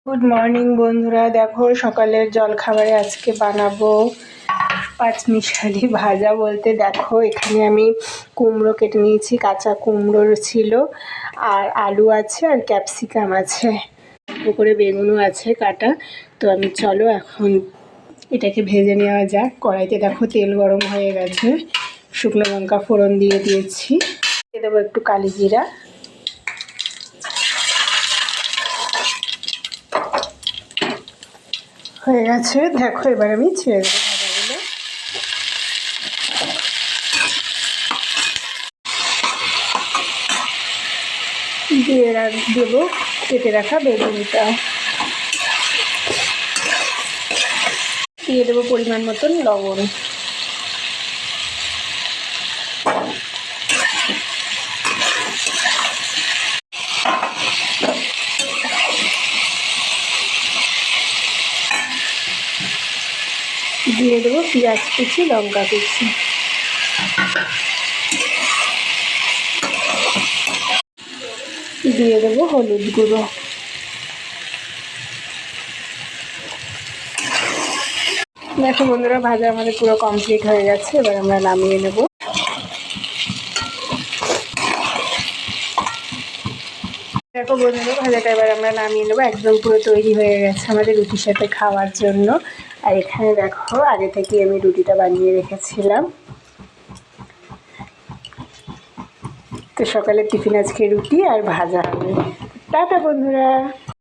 Good morning বন্ধুরা, দেখো সকালের জলখাবারে আজকে বানাবো পাঁচমিশালি ভাজা। বলতে দেখো এখানে আমি কুমড়ো কেটে নিয়েছি, কাঁচা কুমড়োর ছিল, আর আলু আছে, আর ক্যাপসিকাম আছে, করে বেগুনও আছে কাটা। তো আমি চলো এখন এটাকে ভেজে নেওয়া যাক। কড়াইতে দেখো তেল গরম হয়ে গেছে, শুকনো লঙ্কা ফোড়ন দিয়ে দিয়েছি, দিয়ে দেবো একটু কালি জিরা, হয়ে গেছে। দেখো এবার আমি ছেড়ে দেবো ভাজাগুলো। দিয়ে দেবো কেটে রাখা বেগুনটা, দিয়ে দেবো পরিমাণ মতন লবণ, দিয়ে দেবো পেঁয়াজ কুচি, লঙ্কা কুচি, দিয়ে দেবো হলুদ গুঁড়ো। দেখো বন্ধুরা, ভাজা আমাদের পুরো কমপ্লিট হয়ে গেছে, এবার আমরা নামিয়ে নেব। দেখো বন্ধুরা, ভাজাটা এবার আমরা নামিয়ে নেবো, একদম পুরো তৈরি হয়ে গেছে আমাদের রুটির সাথে খাওয়ার জন্য। আর এখানে দেখো আগে থেকে আমি রুটিটা বানিয়ে রেখেছিলাম। তো সকালের টিফিন আজকে রুটি আর ভাজা হবে। টাটা বন্ধুরা।